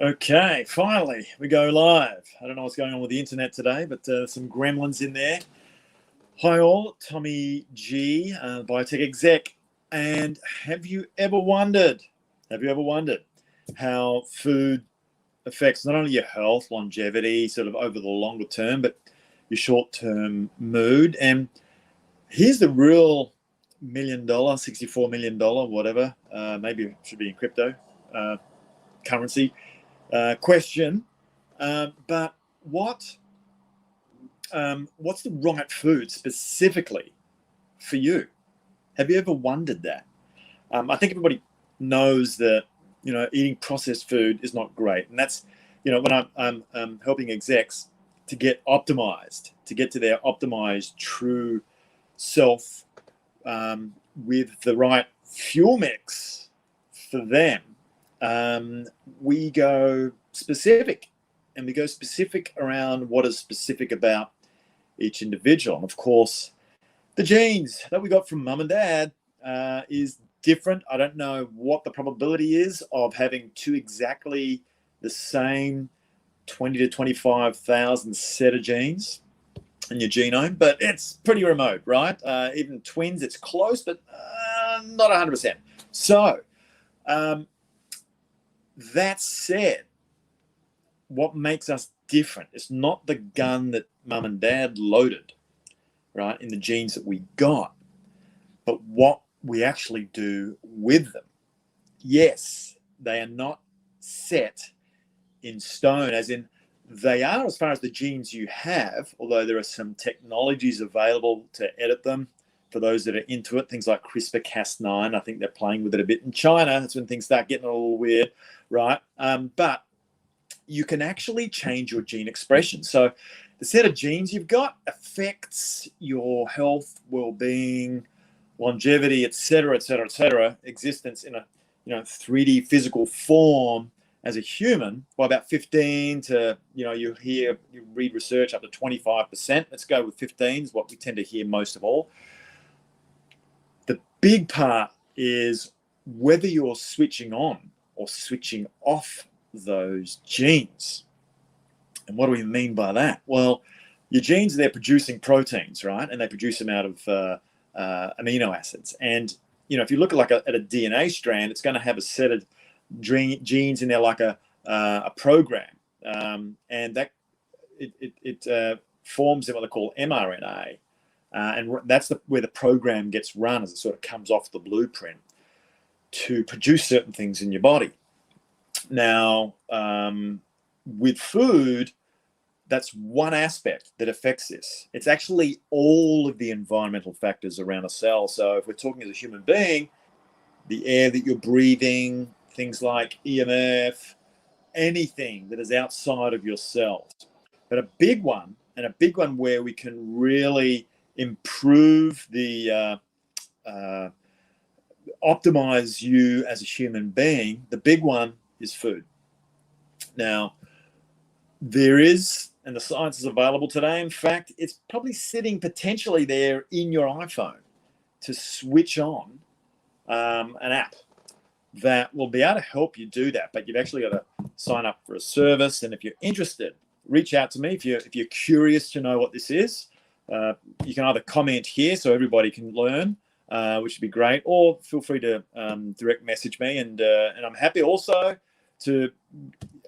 Okay, finally, we go live. I don't know what's going on with the internet today, but some gremlins in there. Hi all, Tommy G, Biotech Exec. And have you ever wondered how food affects not only your health, longevity, sort of over the longer term, but your short-term mood? And here's the real $1 million, $64 million, whatever, maybe it should be in crypto currency question. But what's the right food specifically for you? Have you ever wondered that? I think everybody knows that eating processed food is not great, and that's when I'm helping execs to get optimized, to get to their optimized true self with the right fuel mix for them. We go specific, and we go specific around what is specific about each individual. And of course, the genes that we got from mum and dad is different. I don't know what the probability is of having two exactly the same 20 to 25,000 set of genes in your genome, but it's pretty remote, right? Even twins, it's close, but not 100%. So, that said, what makes us different? It's not the gun that mum and dad loaded, right, in the genes that we got, but what we actually do with them. Yes, they are not set in stone, as in they are as far as the genes you have, although there are some technologies available to edit them for those that are into it, things like CRISPR-Cas9. I think they're playing with it a bit in China. That's when things start getting a little weird, right? But you can actually change your gene expression. So the set of genes you've got affects your health, well-being, longevity, et cetera, existence in a 3D physical form as a human by about 15 to, you read research up to 25%. Let's go with 15 is what we tend to hear most of all. The big part is whether you're switching on or switching off those genes. And what do we mean by that? Well, your genes, they're producing proteins, right? And they produce them out of amino acids. And, if you look at a DNA strand, it's going to have a set of genes in there like a program. And that it forms in what they call mRNA. And that's where the program gets run as it sort of comes off the blueprint to produce certain things in your body. Now, with food, that's one aspect that affects this. It's actually all of the environmental factors around a cell. So if we're talking as a human being, the air that you're breathing, things like EMF, anything that is outside of your cells. But a big one where we can really improve the optimize you as a human being, the big one is food. Now, there is, and the science is available today. In fact, it's probably sitting potentially there in your iPhone to switch on an app that will be able to help you do that. But you've actually got to sign up for a service. And if you're interested, reach out to me. If you're curious to know what this is, you can either comment here so everybody can learn, which would be great, or feel free to direct message me. And I'm happy also to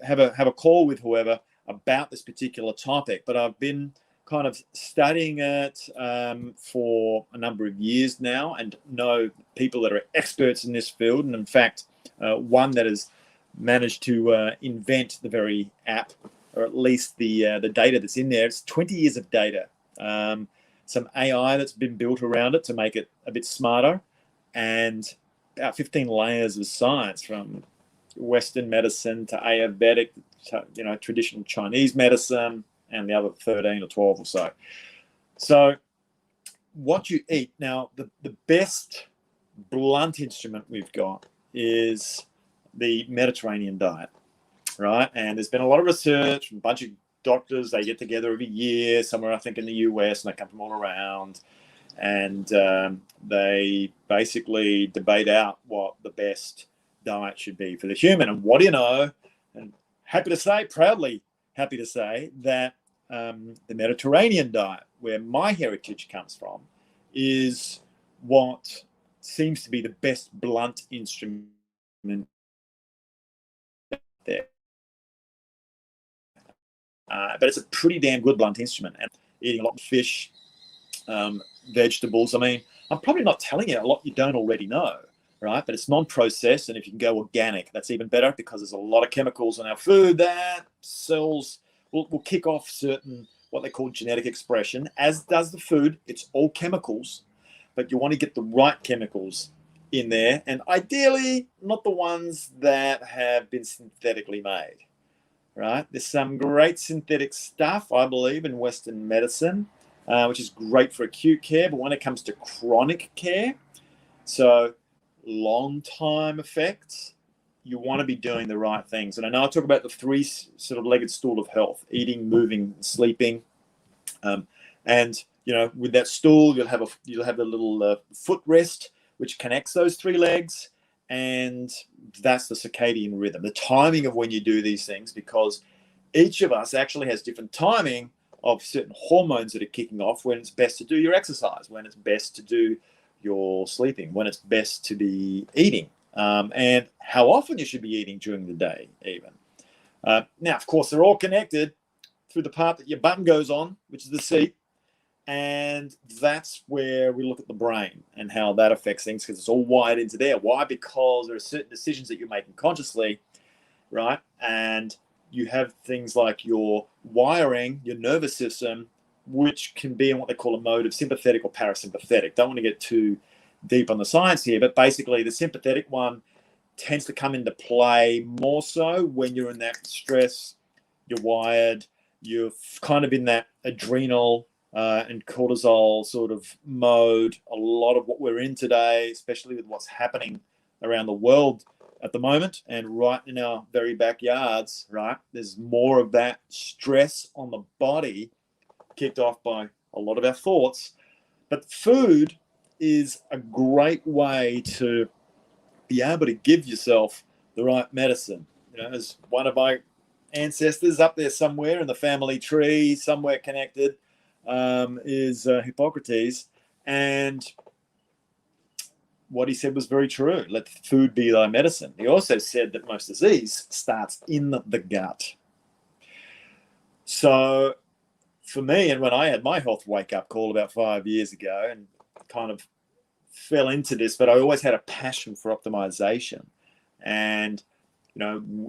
have a call with whoever about this particular topic. But I've been kind of studying it for a number of years now, and know people that are experts in this field. And in fact, one that has managed to invent the very app, or at least the data that's in there. It's 20 years of data, some AI that's been built around it to make it a bit smarter, and about 15 layers of science, from Western medicine to Ayurvedic, to, traditional Chinese medicine, and the other 13 or 12 or so. So what you eat. Now, the best blunt instrument we've got is the Mediterranean diet, right? And there's been a lot of research from a bunch of doctors. They get together every year somewhere, I think in the US, and they come from all around. And they basically debate out what the best diet should be for the human. And what do you know? And proudly happy to say that the Mediterranean diet, where my heritage comes from, is what seems to be the best blunt instrument there. But it's a pretty damn good blunt instrument. And eating a lot of fish, vegetables. I mean, I'm probably not telling you a lot you don't already know, right? But it's non-processed, and if you can go organic, that's even better, because there's a lot of chemicals in our food that cells will kick off certain, what they call genetic expression, as does the food. It's all chemicals, but you want to get the right chemicals in there, and ideally not the ones that have been synthetically made, right? There's some great synthetic stuff, I believe, in Western medicine, which is great for acute care, but when it comes to chronic care, so long time effects, you want to be doing the right things. And I know I talk about the three sort of legged stool of health: eating, moving, sleeping. And with that stool, you'll have a little footrest which connects those three legs, and that's the circadian rhythm, the timing of when you do these things, because each of us actually has different timing of certain hormones that are kicking off, when it's best to do your exercise, when it's best to do your sleeping, when it's best to be eating, and how often you should be eating during the day even. Now, of course, they're all connected through the part that your bum goes on, which is the seat. And that's where we look at the brain and how that affects things, because it's all wired into there. Why? Because there are certain decisions that you're making consciously, right? And you have things like your wiring, your nervous system, which can be in what they call a mode of sympathetic or parasympathetic. Don't want to get too deep on the science here, but basically the sympathetic one tends to come into play more so when you're in that stress, you're wired, you're kind of in that adrenal and cortisol sort of mode. A lot of what we're in today, especially with what's happening around the world at the moment and right in our very backyards, right? There's more of that stress on the body kicked off by a lot of our thoughts. But food is a great way to be able to give yourself the right medicine. As one of my ancestors up there somewhere in the family tree, somewhere connected, is Hippocrates, and what he said was very true. Let food be thy medicine. He also said that most disease starts in the gut. So for me, and when I had my health wake-up call about 5 years ago and kind of fell into this, but I always had a passion for optimization. And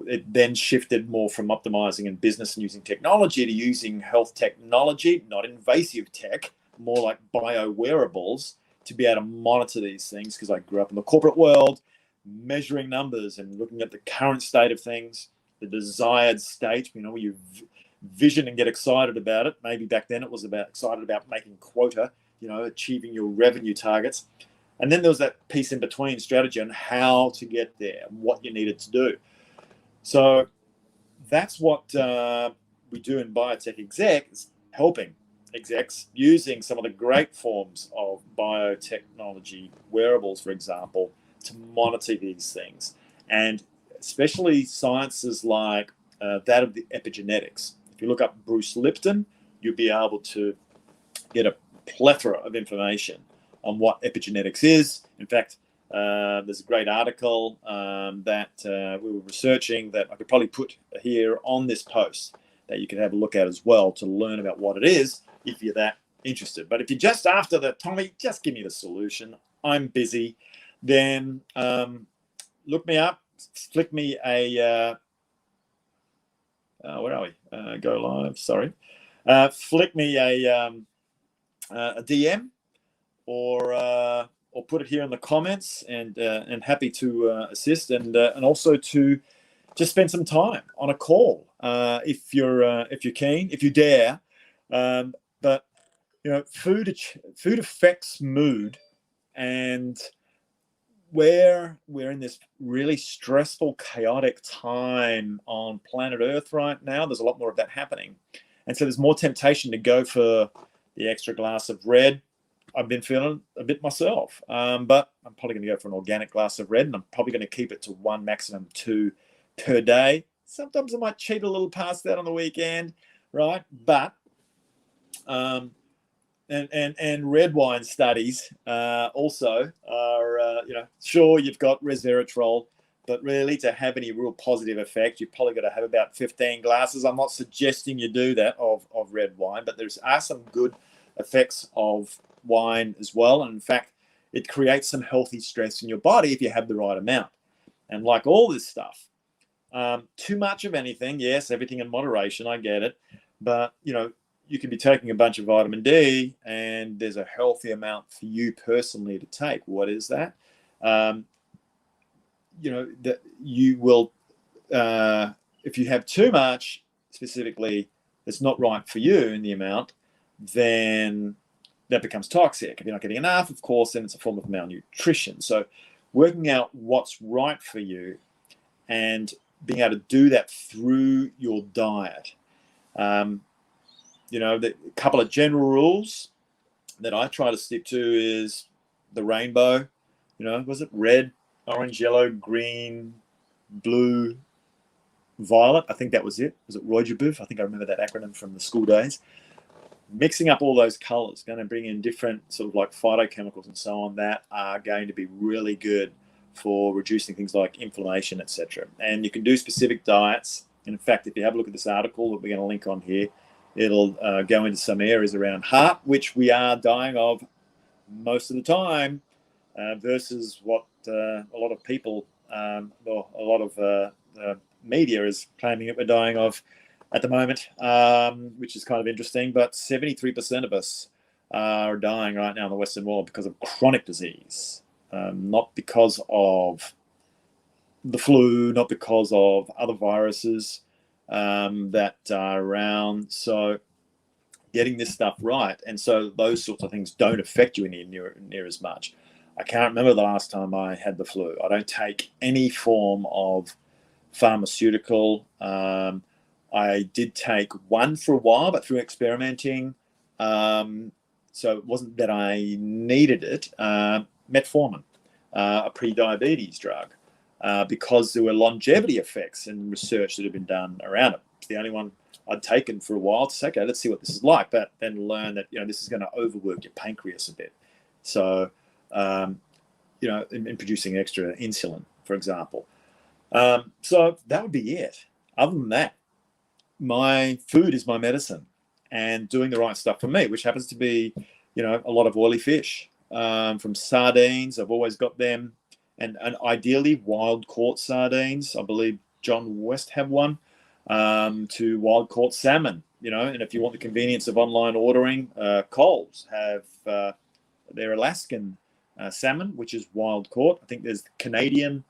it then shifted more from optimizing in business and using technology to using health technology, not invasive tech, more like bio-wearables, to be able to monitor these things, because I grew up in the corporate world, measuring numbers and looking at the current state of things, the desired state, you vision and get excited about it. Maybe back then it was excited about making quota, achieving your revenue targets. And then there was that piece in between, strategy on how to get there and what you needed to do. So that's what we do in Biotech Exec, is helping execs using some of the great forms of biotechnology wearables, for example, to monitor these things. And especially sciences like that of the epigenetics. If you look up Bruce Lipton, you'll be able to get a plethora of information on what epigenetics is. In fact, there's a great article that we were researching that I could probably put here on this post that you can have a look at as well, to learn about what it is if you're that interested. But if you're just after the Tommy, just give me the solution, I'm busy, then look me up, flick me a where are we? Go live. Sorry, flick me a DM, or put it here in the comments, and happy to assist, and also to just spend some time on a call if you're keen, if you dare. But food affects mood, and we're in this really stressful, chaotic time on planet Earth right now. There's a lot more of that happening, and so there's more temptation to go for the extra glass of red. I've been feeling a bit myself, but I'm probably going to go for an organic glass of red, and I'm probably going to keep it to one, maximum two per day. Sometimes I might cheat a little past that on the weekend, right? But and red wine studies also are, sure, you've got resveratrol, but really to have any real positive effect, you've probably got to have about 15 glasses. I'm not suggesting you do that of red wine, but there are some good effects of wine as well. And in fact, it creates some healthy stress in your body if you have the right amount. And like all this stuff, too much of anything, yes, everything in moderation, I get it. But, you can be taking a bunch of vitamin D and there's a healthy amount for you personally to take. What is that? That you will, if you have too much, specifically, that's not right for you in the amount, then that becomes toxic. If you're not getting enough, of course, then it's a form of malnutrition. So working out what's right for you and being able to do that through your diet. The couple of general rules that I try to stick to is the rainbow. Was it red, orange, yellow, green, blue, violet? I think that was it. Was it Roy-Jabouff? I think I remember that acronym from the school days. Mixing up all those colors, going to bring in different sort of like phytochemicals and so on that are going to be really good for reducing things like inflammation, etc. And you can do specific diets. And in fact, if you have a look at this article that we're going to link on here, it'll go into some areas around heart, which we are dying of most of the time, versus what a lot of people, or a lot of media is claiming that we're dying of at the moment, which is kind of interesting. But 73% of us are dying right now in the Western world because of chronic disease, not because of the flu, not because of other viruses that are around. So getting this stuff right, and so those sorts of things don't affect you near as much. I can't remember the last time I had the flu. I don't take any form of pharmaceutical. I did take one for a while, but through experimenting, so it wasn't that I needed it. Metformin, a pre-diabetes drug. Because there were longevity effects and research that had been done around it. It's the only one I'd taken for a while to say, okay, let's see what this is like, but then learn that, this is going to overwork your pancreas a bit. So, in producing extra insulin, for example. So that would be it. Other than that, my food is my medicine, and doing the right stuff for me, which happens to be, a lot of oily fish, from sardines. I've always got them. And ideally wild-caught sardines. I believe John West have one, to wild-caught salmon, and if you want the convenience of online ordering, Coles have their Alaskan salmon, which is wild-caught. I think there's the Canadian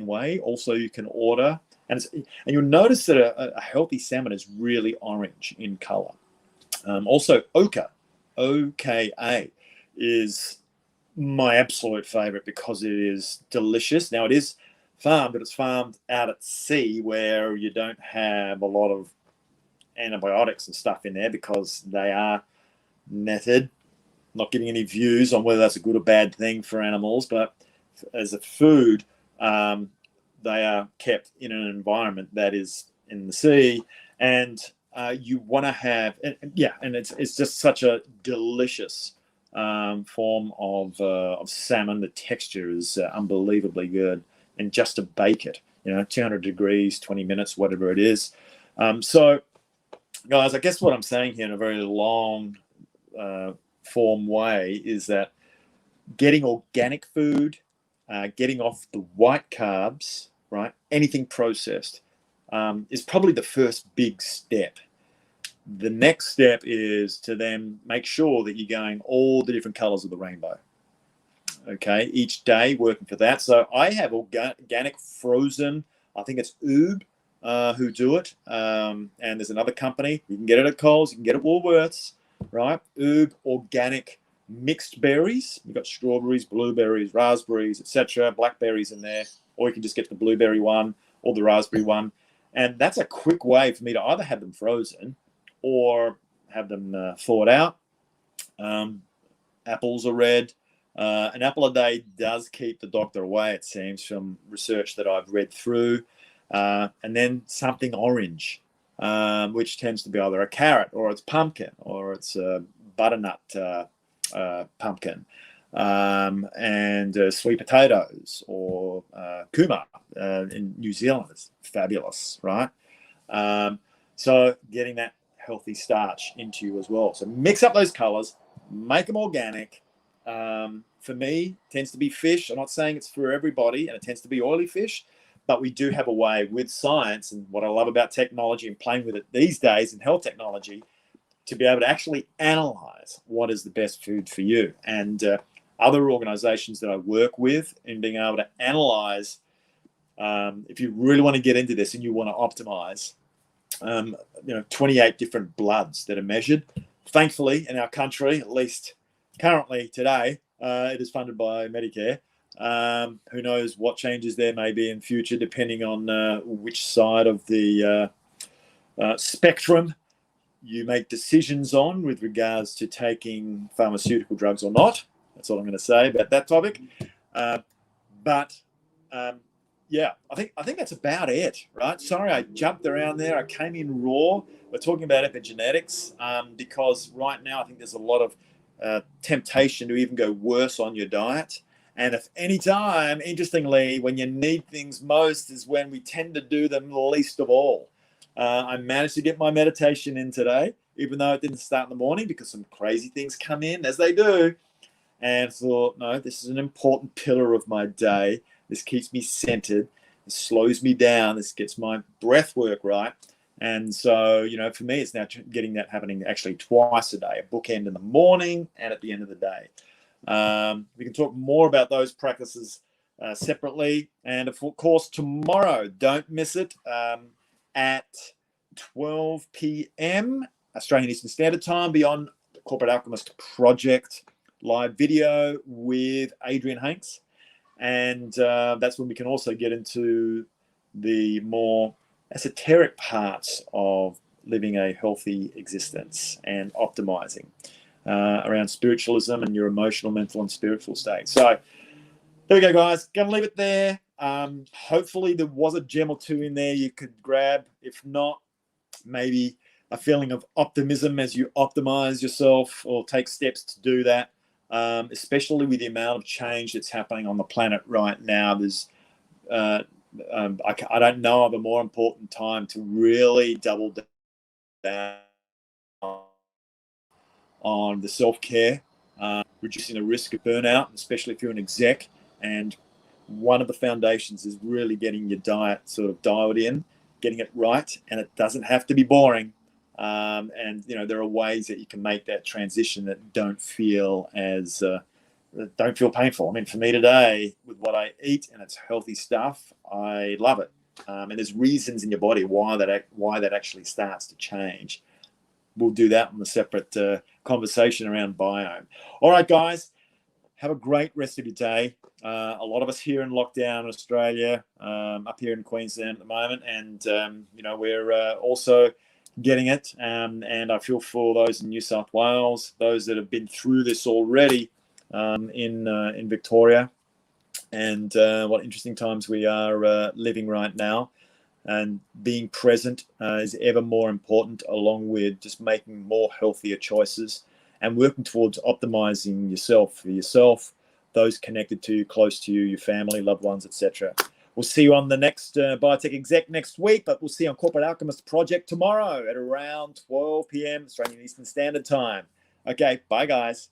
way, also you can order. And you'll notice that a healthy salmon is really orange in color. Also, Oka, O-K-A, is my absolute favorite because it is delicious. Now, it is farmed, but it's farmed out at sea where you don't have a lot of antibiotics and stuff in there because they are netted. Not getting any views on whether that's a good or bad thing for animals, but as a food, they are kept in an environment that is in the sea, and you want to have, and it's just such a delicious form of salmon. The texture is unbelievably good, and just to bake it, 200 degrees, 20 minutes, whatever it is. So, guys, I guess what I'm saying here in a very long form way is that getting organic food, getting off the white carbs, right? Anything processed, is probably the first big step. The next step is to then make sure that you're going all the different colors of the rainbow. Okay, each day working for that. So I have organic frozen, I think it's Oob who do it. And there's another company. You can get it at Coles, you can get it at Woolworths, right? Oob organic mixed berries. You've got strawberries, blueberries, raspberries, etc., blackberries in there, or you can just get the blueberry one or the raspberry one. And that's a quick way for me to either have them frozen or have them thawed out. Apples are red. An apple a day does keep the doctor away, it seems, from research that I've read through. And then something orange, which tends to be either a carrot or it's pumpkin or it's a butternut pumpkin, and sweet potatoes or kuma in New Zealand is fabulous, right? So getting that healthy starch into you as well. So mix up those colors, make them organic. For me, tends to be fish. I'm not saying it's for everybody, and it tends to be oily fish, but we do have a way with science, and what I love about technology and playing with it these days in health technology, to be able to actually analyze what is the best food for you. And other organizations that I work with in being able to analyze, if you really want to get into this and you want to optimize, 28 different bloods that are measured. Thankfully, in our country, at least currently today, it is funded by Medicare. Who knows what changes there may be in future, depending on which side of the spectrum you make decisions on with regards to taking pharmaceutical drugs or not. That's all I'm going to say about that topic. Yeah, I think that's about it, right? Sorry, I jumped around there. I came in raw. We're talking about epigenetics because right now I think there's a lot of temptation to even go worse on your diet. And if any time, interestingly, when you need things most is when we tend to do them least of all. I managed to get my meditation in today, even though it didn't start in the morning because some crazy things come in, as they do. And thought, no, this is an important pillar of my day. This keeps me centered. This slows me down. This gets my breath work right. And so, for me, it's now getting that happening actually twice a day, a bookend in the morning and at the end of the day. We can talk more about those practices separately. And of course, tomorrow, don't miss it, at 12 p.m. Australian Eastern Standard Time, beyond the Corporate Alchemist Project live video with Adrian Hanks. And that's when we can also get into the more esoteric parts of living a healthy existence and optimizing around spiritualism and your emotional, mental, and spiritual state. So there we go, guys. Gonna leave it there. Hopefully there was a gem or two in there you could grab. If not, maybe a feeling of optimism as you optimize yourself or take steps to do that. Especially with the amount of change that's happening on the planet right now. There's, I don't know of a more important time to really double down on the self-care, reducing the risk of burnout, especially if you're an exec. And one of the foundations is really getting your diet sort of dialed in, getting it right, and it doesn't have to be boring. And there are ways that you can make that transition that don't feel painful. I mean, for me today, with what I eat and it's healthy stuff, I love it. And there's reasons in your body why that actually starts to change. We'll do that on a separate conversation around biome. All right, guys, have a great rest of your day. A lot of us here in lockdown in Australia, up here in Queensland at the moment, and we're also getting it, and I feel for those in New South Wales, those that have been through this already in Victoria, and what interesting times we are living right now. And being present is ever more important, along with just making more healthier choices and working towards optimizing yourself for yourself, those connected to you, close to you, your family, loved ones, etc. We'll see you on the next Biotech Exec next week, but we'll see you on Corporate Alchemist Project tomorrow at around 12 p.m. Australian Eastern Standard Time. Okay, bye, guys.